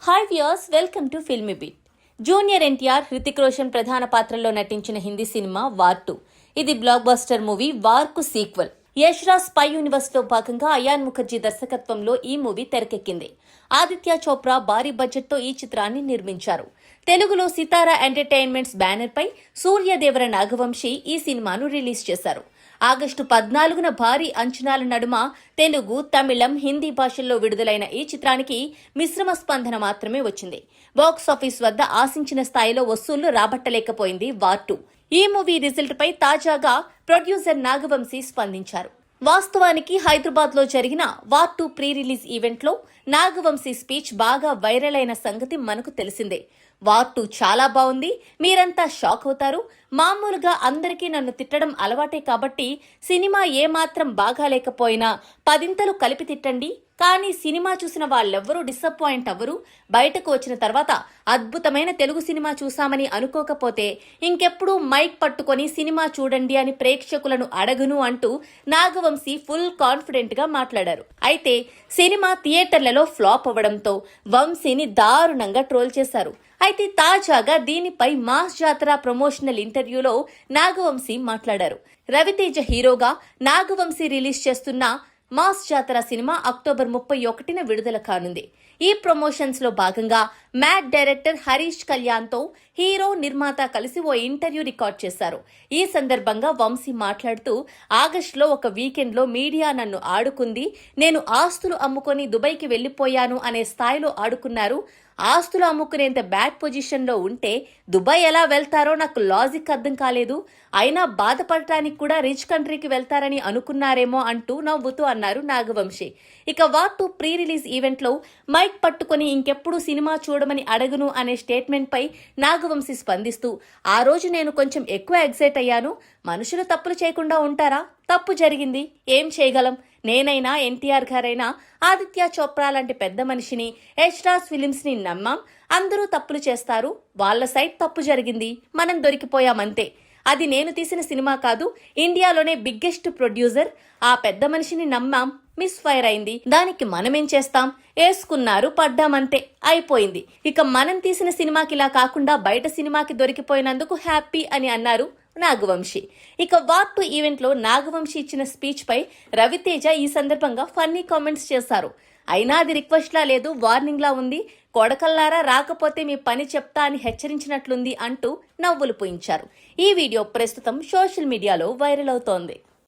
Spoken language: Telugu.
Hi viewers, welcome to filmy beat. Junior NTR, Hrithik Roshan ప్రధాన పాత్రల్లో నటించిన హిందీ సినిమా వార్ 2. ఇది బ్లాక్ బస్టర్ మూవీ వార్ కు sequel. Yash Raj spy universe లో భాగంగా అయాన్ ముఖర్జీ దర్శకత్వంలో ఈ మూవీ తెరకెక్కింది. ఆదిత్య చోప్రా భారీ బడ్జెట్ తో ఈ చిత్రాన్ని నిర్మించారు. తెలుగులో సితారా ఎంటర్టైన్మెంట్స్ బ్యానర్ పై సూర్యదేవర నాగవంశీ ఈ సినిమాను రిలీజ్ చేశారు. ఆగస్టు 14న భారీ అంచనాల నడుమ తెలుగు, తమిళం, హిందీ భాషల్లో విడుదలైన ఈ చిత్రానికి మిశ్రమ స్పందన మాత్రమే వచ్చింది. బాక్సాఫీస్ వద్ద ఆశించిన స్థాయిలో వసూళ్లు రాబట్టలేకపోయింది వార్ 2. ఈ మూవీ రిజల్ట్ పై తాజాగా ప్రొడ్యూసర్ నాగవంశీ స్పందించారు. వాస్తవానికి హైదరాబాద్ లో జరిగిన వార్ 2 ప్రీ రిలీజ్ ఈవెంట్ లో నాగవంశీ స్పీచ్ బాగా వైరల్ అయిన సంగతి మనకు తెలిసిందే. వార్ 2 చాలా బాగుంది, మీరంతా షాక్ అవుతారు. మామూలుగా అందరికీ నన్ను తిట్టడం అలవాటే కాబట్టి సినిమా ఏమాత్రం బాగాలేకపోయినా 10 కలిపి తిట్టండి, కానీ సినిమా చూసిన వాళ్ళెవ్వరూ డిసప్పాయింట్ అవ్వరు. బయటకు వచ్చిన తర్వాత అద్భుతమైన తెలుగు సినిమా చూసామని అనుకోకపోతే ఇంకెప్పుడు మైక్ పట్టుకొని సినిమా చూడండి అని ప్రేక్షకులను అడగను అంటూ నాగవంశీ ఫుల్ కాన్ఫిడెంట్ గా మాట్లాడారు. అయితే సినిమా థియేటర్లలో ఫ్లాప్ అవ్వడంతో వంశీని దారుణంగా ట్రోల్ చేశారు. అయితే తాజాగా దీనిపై మాస్ జాతర ప్రమోషనల్ ఇంటర్వ్యూలో నాగవంశీ మాట్లాడారు. రవితేజ హీరోగా నాగవంశీ రిలీజ్ చేస్తున్న మాస్ జాతర సినిమా అక్టోబర్ 31న విడుదల కానుంది. ఈ ప్రమోషన్స్ లో భాగంగా మ్యాడ్ డైరెక్టర్ హరీష్ కళ్యాణ్ తో హీరో, నిర్మాత కలిసి ఓ ఇంటర్వ్యూ రికార్డ్ చేశారు. ఈ సందర్భంగా వంశీ మాట్లాడుతూ, ఆగస్టులో ఒక వీకెండ్ లో మీడియా నన్ను ఆడుకుంది. నేను ఆస్తులు అమ్ముకొని దుబాయ్కి వెళ్లిపోయాను అనే స్థాయిలో ఆడుకున్నారు. ఆస్తులు అమ్ముకునేంత బ్యాడ్ పొజిషన్ లో ఉంటే దుబాయ్ ఎలా వెళ్తారో నాకు లాజిక్ అర్థం కాలేదు. అయినా బాధపడటానికి కూడా రిచ్ కంట్రీకి వెళ్తారని అనుకున్నారేమో అంటూ నవ్వుతూ అన్నారు నాగవంశీ. ఇక వార్ 2 ప్రీ రిలీజ్ ఈవెంట్ లో మైక్ పట్టుకుని ఇంకెప్పుడు సినిమా చూడమని అడగను అనే స్టేట్మెంట్ పై నాగవంశీ స్పందిస్తూ, ఆ రోజు నేను కొంచెం ఎక్కువ ఎక్సైట్ అయ్యాను. మనుషులు తప్పులు చేయకుండా ఉంటారా? తప్పు జరిగింది, ఏం చేయగలం? నేనైనా, ఎన్టీఆర్ గారైనా, ఆదిత్య చోప్రా లాంటి పెద్ద మనిషిని, యష్ రాజ్ ఫిలిమ్స్ ని నమ్మాం. అందరూ తప్పులు చేస్తారు, వాళ్ళ సైడ్ తప్పు జరిగింది, మనం దొరికిపోయామంతే. అది నేను తీసిన సినిమా కాదు, ఇండియాలోనే బిగ్గెస్ట్ ప్రొడ్యూసర్. ఆ పెద్ద మనిషిని నమ్మాం, మిస్ ఫైర్ అయింది, దానికి మనమేం చేస్తాం? వేసుకున్నారు, పడ్డామంతే, అయిపోయింది. ఇక మనం తీసిన సినిమాకి ఇలా కాకుండా బయట సినిమాకి దొరికిపోయినందుకు హ్యాపీ అని అన్నారు నాగవంశీ. ఇక వార్ 2 ఈవెంట్ లో నాగవంశీ ఇచ్చిన స్పీచ్ పై రవితేజ ఈ సందర్భంగా ఫన్నీ కామెంట్స్ చేశారు. అయినా అది రిక్వెస్ట్ లా లేదు, వార్నింగ్ లా ఉంది. కొడకల్లారా, రాకపోతే మీ పని చెప్తా అని హెచ్చరించినట్లుంది అంటూ నవ్వులు పూయించారు. ఈ వీడియో ప్రస్తుతం సోషల్ మీడియాలో వైరల్ అవుతోంది.